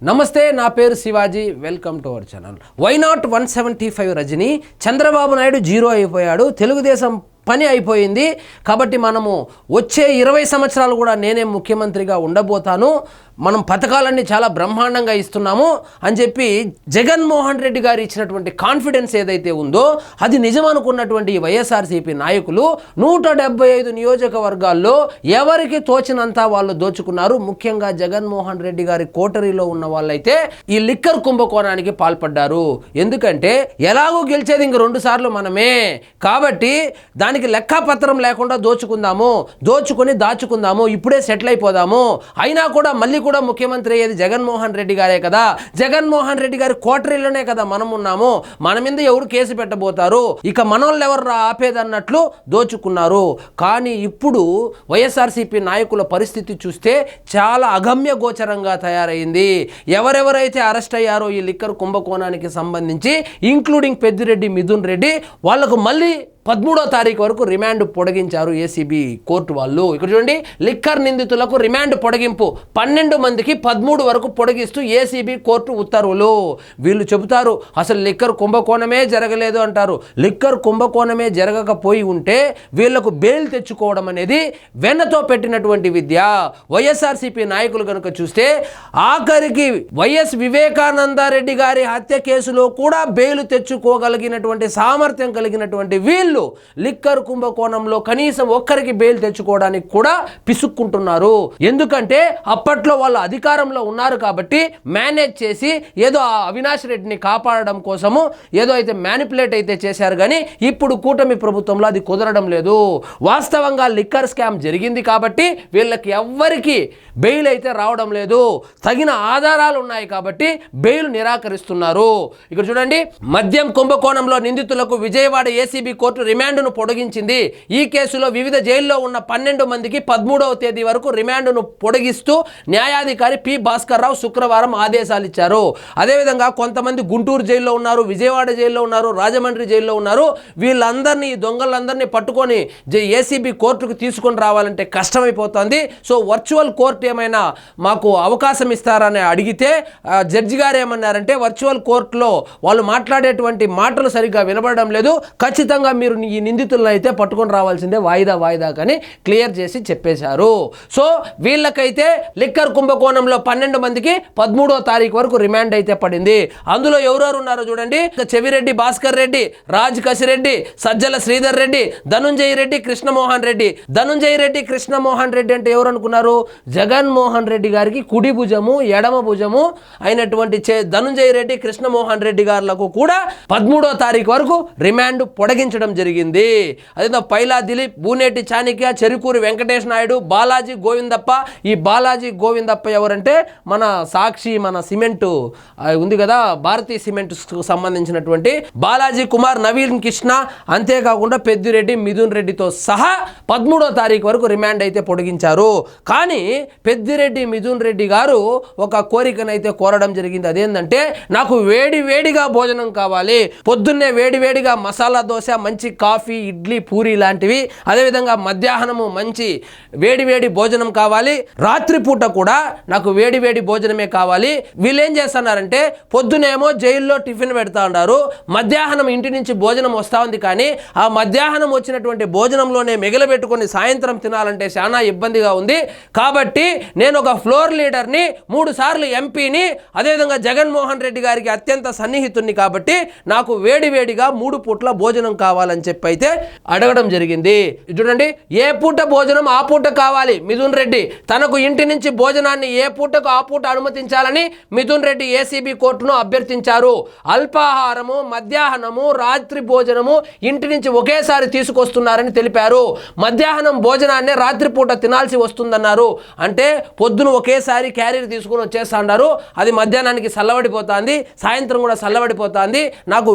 నమస్తే, నా పేరు Shivaji. Welcome to our channel. Why not 175 Rajani? Chandrababu Naidu zero అయిపోయాడు, తెలుగుదేశం పని అయిపోయింది, కాబట్టి మనము వచ్చే 20 సంవత్సరాలు కూడా నేనే ముఖ్యమంత్రిగా ఉండబోతాను, మనం పథకాలన్నీ చాలా బ్రహ్మాండంగా ఇస్తున్నాము అని చెప్పి జగన్మోహన్ రెడ్డి గారు ఇచ్చినటువంటి కాన్ఫిడెన్స్ ఏదైతే ఉందో అది నిజమనుకున్నటువంటి వైఎస్ఆర్సీపీ నాయకులు 175 నియోజకవర్గాల్లో ఎవరికి తోచినంత వాళ్ళు దోచుకున్నారు. ముఖ్యంగా జగన్మోహన్ రెడ్డి గారి కోటరీలో ఉన్న వాళ్ళైతే ఈ లిక్కర్ కుంభకోణానికి పాల్పడ్డారు. ఎందుకంటే ఎలాగో గెలిచేది ఇంక 2 సార్లు మనమే, కాబట్టి దానికి లెక్కపత్రం లేకుండా దోచుకొని దాచుకుందాము, ఇప్పుడే సెటిల్ అయిపోదాము, అయినా కూడా మళ్ళీ కూడా ముఖ్యమంత్రి అయ్యేది జగన్మోహన్ రెడ్డి గారే కదా, జగన్మోహన్ రెడ్డి గారి కోటరీలోనే కదా మనం ఉన్నాము, మన మీద ఎవరు కేసు పెట్టబోతారు, ఇక మనోళ్ళు ఎవరు ఆపేదన్నట్లు దోచుకున్నారు. కానీ ఇప్పుడు వైఎస్ఆర్సీపీ నాయకుల పరిస్థితి చూస్తే చాలా అగమ్య గోచరంగా తయారైంది. ఎవరెవరైతే అరెస్ట్ అయ్యారో ఈ లిక్కర్ కుంభకోణానికి సంబంధించి, ఇంక్లూడింగ్ పెద్దిరెడ్డి, మిథున్ రెడ్డి, వాళ్లకు మళ్ళీ 13వ తారీఖు వరకు రిమాండ్ పొడిగించారు ఏసీబీ కోర్టు వాళ్ళు. ఇక్కడ చూడండి, లిక్కర్ నిందితులకు రిమాండ్ పొడిగింపు 12 మందికి 13 వరకు పొడిగిస్తూ ఏసీబీ కోర్టు ఉత్తర్వులు. వీళ్ళు చెబుతారు అసలు లిక్కర్ కుంభకోణమే జరగలేదు అంటారు. లిక్కర్ కుంభకోణమే జరగకపోయి ఉంటే వీళ్లకు బెయిల్ తెచ్చుకోవడం అనేది వెన్నతో పెట్టినటువంటి విద్య. వైఎస్ఆర్సీపీ నాయకులు కనుక చూస్తే ఆఖరికి వైఎస్ వివేకానందరెడ్డి గారి హత్య కేసులో కూడా బెయిల్ తెచ్చుకోగలిగినటువంటి సామర్థ్యం కలిగినటువంటి వీళ్ళు లిక్కర్ కుంభకోణంలో కనీసం ఒక్కరికి బెయిల్ తెచ్చుకోవడానికి కూడా పిసుక్కుంటున్నారు. ఎందుకంటే అప్పట్లో వాళ్ళు అధికారంలో ఉన్నారు కాబట్టి మేనేజ్ చేసి ఏదో అవినాష్ రెడ్డిని కాపాడడం కోసము ఏదో అయితే మ్యానిపులేట్ అయితే చేశారు, కానీ ఇప్పుడు కూటమి ప్రభుత్వంలో అది కుదరడం లేదు. వాస్తవంగా లిక్కర్ స్కామ్ జరిగింది కాబట్టి వీళ్ళకి ఎవ్వరికి బెయిల్ అయితే రావడం లేదు. తగిన ఆధారాలు ఉన్నాయి కాబట్టి బెయిల్ నిరాకరిస్తున్నారు. ఇక్కడ చూడండి, మద్యం కుంభకోణంలో నిందితులకు విజయవాడ ఏసీబీ కోర్టు రిమాండ్ను పొడిగించింది. ఈ కేసులో వివిధ జైల్లో ఉన్న 12 మందికి 13వ తేదీ వరకు రిమాండ్ను పొడిగిస్తూ న్యాయాధికారి పి భాస్కర్ రావు శుక్రవారం ఆదేశాలు ఇచ్చారు. అదేవిధంగా కొంతమంది గుంటూరు జైల్లో ఉన్నారు, విజయవాడ జైల్లో ఉన్నారు, రాజమండ్రి జైల్లో ఉన్నారు. వీళ్ళందరినీ, ఈ దొంగలందరినీ పట్టుకొని ఏసీబీ కోర్టుకు తీసుకొని రావాలంటే కష్టమైపోతుంది. సో వర్చువల్ కోర్టు ఏమైనా మాకు అవకాశం ఇస్తారని అడిగితే జడ్జి గారు ఏమన్నారంటే, వర్చువల్ కోర్టులో వాళ్ళు మాట్లాడేటువంటి మాటలు సరిగ్గా వినబడడం లేదు, ఖచ్చితంగా మీరు ఈ నిందితులను అయితే పట్టుకొని రావాల్సిందే వాయిదా కానీ క్లియర్ చేసి చెప్పేశారు. సో వీళ్ళకైతే లిక్కర్ కుంభకోణంలో 12 మందికి 13వ తారీఖు వరకు రిమాండ్ అయితే పడింది. అందులో ఎవరెవరు ఉన్నారో చూడండి, చెవిరెడ్డి భాస్కర్ రెడ్డి, రాజ్ కసిరెడ్డి, సజ్జల శ్రీధర్ రెడ్డి, ధనుంజయ రెడ్డి, కృష్ణమోహన్ రెడ్డి. ధనుంజయ రెడ్డి, కృష్ణమోహన్ రెడ్డి అంటే ఎవరు అనుకున్నారు? జగన్మోహన్ రెడ్డి గారికి కుడి భుజము, ఎడమ భుజము అయినటువంటి ధనుంజయ రెడ్డి, కృష్ణమోహన్ రెడ్డి గారులకు కూడా 13వ తారీఖు వరకు రిమాండ్ పొడిగించడం జరిగింది. అదే పైలా దిలీప్, బూనేటి చాణిక్య, చెరుకూరి వెంకటేష్ నాయుడు, బాలాజీ గోవిందప్ప. ఈ బాలాజీ గోవిందప్ప ఎవరంటే మన సాక్షి, మన సిమెంట్ ఉంది కదా, భారతీయ సిమెంట్ సంబంధించినటువంటి బాలాజీ కుమార్, నవీన్ కృష్ణ, అంతేకాకుండా పెద్దిరెడ్డి, మిథున్ రెడ్డితో సహా 13వ తారీఖు వరకు రిమాండ్ అయితే పొడిగించారు. కానీ పెద్దిరెడ్డి, మిథున్ రెడ్డి గారు ఒక కోరికనైతే కోరడం జరిగింది. అదేంటంటే, నాకు వేడిగా భోజనం కావాలి, పొద్దున్నే వేడిగా మసాలా దోశ, మంచి కాఫీ, ఇడ్లీ, పూరి లాంటివి, అదేవిధంగా మధ్యాహ్నము మంచి వేడి భోజనం కావాలి, రాత్రిపూట కూడా నాకు వేడి భోజనమే కావాలి. వీళ్ళు ఏం చేస్తున్నారంటే, పొద్దునేమో జైల్లో టిఫిన్ పెడతా ఉన్నారు, మధ్యాహ్నం ఇంటి నుంచి భోజనం వస్తూ ఉంది, కానీ ఆ మధ్యాహ్నం వచ్చినటువంటి భోజనంలోనే మిగిలిపెట్టుకొని సాయంత్రం తినాలంటే చాలా ఇబ్బందిగా ఉంది. కాబట్టి నేను ఒక ఫ్లోర్ లీడర్ని, 3 సార్లు ఎంపీని, అదేవిధంగా జగన్మోహన్ రెడ్డి గారికి అత్యంత సన్నిహితుడిని, కాబట్టి నాకు వేడిగా 3 పూట్ల భోజనం కావాలని చెప్పి అయితే అడగడం జరిగింది. చూడండి, ఏ పూట భోజనం ఆ పూట కావాలి. మిథున్ రెడ్డి తనకు ఇంటి నుంచి భోజనాన్ని ఏ పూటకు ఆ పూట అనుమతించాలని మిథున్ రెడ్డి ఏసీబీ కోర్టును అభ్యర్థించారు. అల్పాహారము, మధ్యాహ్నము, రాత్రి భోజనము ఇంటి నుంచి ఒకేసారి తీసుకొస్తున్నారని తెలిపారు. మధ్యాహ్నం భోజనాన్ని రాత్రిపూట తినాల్సి వస్తుందన్నారు. అంటే పొద్దున ఒకేసారి క్యారీర్ తీసుకుని వచ్చేస్తున్నారు, అది మధ్యాహ్నానికి చల్లబడిపోతుంది, సాయంత్రం కూడా చల్లబడిపోతుంది, నాకు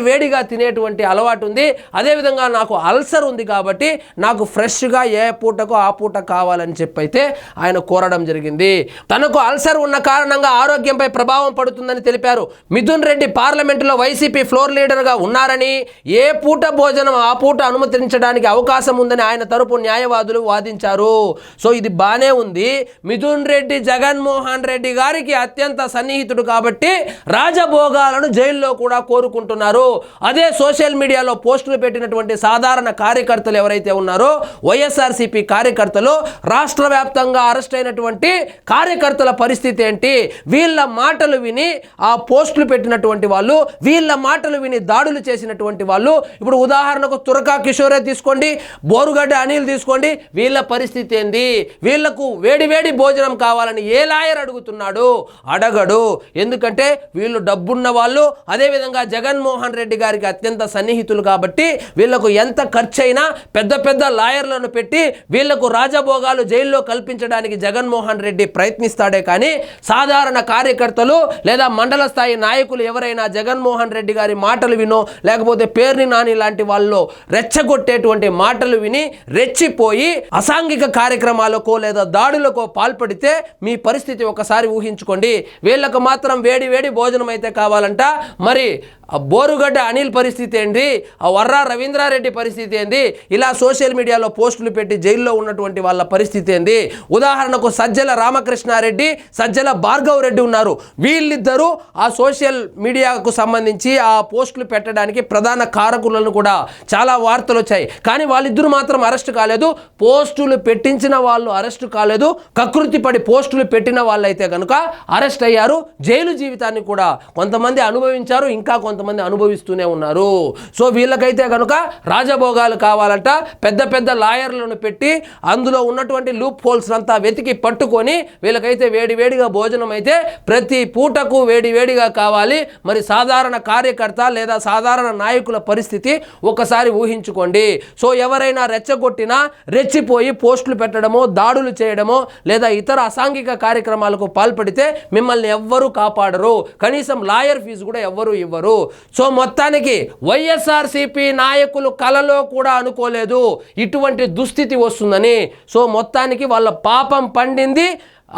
వేడిగా తినేటువంటి అలవాటు ఉంది, అదేవిధంగా నాకు అల్సర్ ఉంది కాబట్టి నాకు ఫ్రెష్గా ఏ పూటకో ఆ పూట కావాలని చెప్పైతే ఆయన కోరడం జరిగింది. తనకు అల్సర్ ఉన్న కారణంగా ఆరోగ్యంపై ప్రభావం పడుతుందని తెలిపారు. మిథున్ రెడ్డి పార్లమెంటులో వైసీపీ ఫ్లోర్ లీడర్గా ఉన్నారని, ఏ పూట భోజనం ఆ పూట అనుమతించడానికి అవకాశం ఉందని ఆయన తరపు న్యాయవాదులు వాదించారు. సో ఇది బానే ఉంది. మిథున్ రెడ్డి జగన్మోహన్ రెడ్డి గారికి అత్యంత సన్నిహితుడు కాబట్టి రాజభోగాలను జైల్లో కూడా కోరుకుంటున్నారు. అదే సోషల్ మీడియాలో పోస్టులు పెట్టినటువంటి సాధారణ కార్యకర్తలు ఎవరైతే ఉన్నారో వైఎస్ఆర్సీపీ కార్యకర్తలు, రాష్ట్ర వ్యాప్తంగా అరెస్ట్ అయినటువంటి కార్యకర్తల పరిస్థితి ఏంటి? వీళ్ళ మాటలు విని ఆ పోస్టులు పెట్టినటువంటి వాళ్ళు, వీళ్ళ మాటలు విని దాడులు చేసినటువంటి వాళ్ళు, ఇప్పుడు ఉదాహరణకు తురకా కిషోరే తీసుకోండి, బోరుగడ్డ అనిల్ తీసుకోండి, వీళ్ళ పరిస్థితి ఏంది? వీళ్లకు వేడి భోజనం కావాలని ఏ లాయర్ అడుగుతున్నాడు? అడగడు. ఎందుకంటే వీళ్ళు డబ్బున్న వాళ్ళు, అదేవిధంగా జగన్మోహన్ రెడ్డి గారికి అత్యంత సన్నిహితులు కాబట్టి వీళ్లకు ఎంత ఖర్చు అయినా పెద్ద లాయర్లను పెట్టి వీళ్లకు రాజభోగాలు జైల్లో కల్పించడానికి జగన్మోహన్ రెడ్డి ప్రయత్నిస్తాడే కానీ సాధారణ కార్యకర్తలు లేదా మండల స్థాయి నాయకులు ఎవరైనా జగన్మోహన్ రెడ్డి గారి మాటలు వినో లేకపోతే పేర్ని నాని లాంటి వాళ్ళు రెచ్చగొట్టేటువంటి మాటలు విని రెచ్చిపోయి అసాంఘిక కార్యక్రమాలకో లేదా దాడులకో పాల్పడితే మీ పరిస్థితి ఒకసారి ఊహించుకోండి. వీళ్ళకు మాత్రం వేడి భోజనం అయితే కావాలంట. మరి ఆ బోరుగడ్డ అనిల్ పరిస్థితి ఏంటి? ఆ వర్రా రవీంద్రారెడ్డి పరిస్థితి ఏంది? ఇలా సోషల్ మీడియాలో పోస్టులు పెట్టి జైల్లో ఉన్నటువంటి వాళ్ళ పరిస్థితి ఏంది? ఉదాహరణకు సజ్జల రామకృష్ణారెడ్డి, సజ్జల భార్గవ్ రెడ్డి ఉన్నారు. వీళ్ళిద్దరూ ఆ సోషల్ మీడియాకు సంబంధించి ఆ పోస్టులు పెట్టడానికి ప్రధాన కారకులను కూడా చాలా వార్తలు వచ్చాయి. కానీ వాళ్ళిద్దరూ మాత్రం అరెస్ట్ కాలేదు. పోస్టులు పెట్టించిన వాళ్ళు అరెస్ట్ కాలేదు. కకృతి పడి పోస్టులు పెట్టిన వాళ్ళైతే కనుక అరెస్ట్ అయ్యారు. జైలు జీవితాన్ని కూడా కొంతమంది అనుభవించారు, ఇంకా కొంతమంది అనుభవిస్తూనే ఉన్నారు. సో వీళ్ళకైతే కనుక రాజభోగాలు కావాలంట. పెద్ద లాయర్లను పెట్టి అందులో ఉన్నటువంటి లూప్ హోల్స్ అంతా వెతికి పట్టుకొని వీళ్ళకైతే వేడిగా భోజనం అయితే ప్రతి పూటకు వేడిగా కావాలి. మరి సాధారణ కార్యకర్త లేదా సాధారణ నాయకుల పరిస్థితి ఒకసారి ఊహించుకోండి. సో ఎవరైనా రెచ్చగొట్టినా రెచ్చిపోయి పోస్టులు పెట్టడమో దాడులు చేయడమో లేదా ఇతర అసాంఘిక కార్యక్రమాలకు పాల్పడితే మిమ్మల్ని ఎవ్వరూ కాపాడరు. కనీసం లాయర్ ఫీజు కూడా ఎవ్వరూ ఇవ్వరు. సో మొత్తానికి వైఎస్ఆర్సీపీ నాయకులు కలలో కూడా అనుకోలేదు ఇటువంటి దుస్థితి వస్తుందని. సో మొత్తానికి వాళ్ళ పాపం పండింది.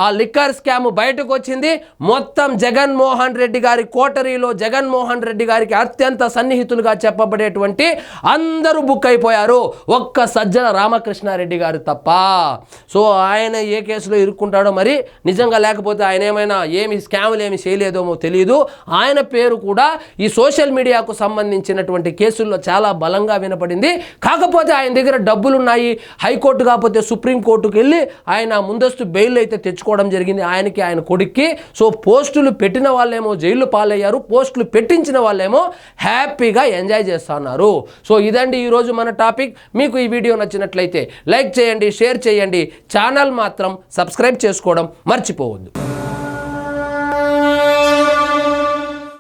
ఆ లిక్కర్ స్కామ్ బయటకు వచ్చింది. మొత్తం జగన్మోహన్ రెడ్డి గారి కోటరీలో జగన్మోహన్ రెడ్డి గారికి అత్యంత సన్నిహితులుగా చెప్పబడేటువంటి అందరూ బుక్ అయిపోయారు, ఒక్క సజ్జల రామకృష్ణారెడ్డి గారు తప్ప. సో ఆయన ఏ కేసులో ఇరుక్కుంటాడో మరి నిజంగా, లేకపోతే ఆయన ఏమైనా స్కాములు ఏమి చేయలేదోమో తెలియదు. ఆయన పేరు కూడా ఈ సోషల్ మీడియాకు సంబంధించినటువంటి కేసుల్లో చాలా బలంగా వినపడింది. కాకపోతే ఆయన దగ్గర డబ్బులున్నాయి. హైకోర్టు కాకపోతే సుప్రీంకోర్టుకు వెళ్ళి ఆయన ముందస్తు బెయిల్ అయితే తెచ్చుకోవడం జరిగింది, ఆయనకి ఆయన కొడుక్కి. సో పోస్టులు పెట్టిన వాళ్ళేమో జైలు పాలయ్యారు, పోస్టులు పెట్టించిన వాళ్ళేమో హ్యాపీగా ఎంజాయ్ చేస్తున్నారు. సో ఇదండి ఈరోజు మన టాపిక్. మీకు ఈ వీడియో నచ్చినట్లయితే లైక్ చేయండి, షేర్ చేయండి, ఛానల్ మాత్రం సబ్స్క్రైబ్ చేసుకోవడం మర్చిపోవద్దు.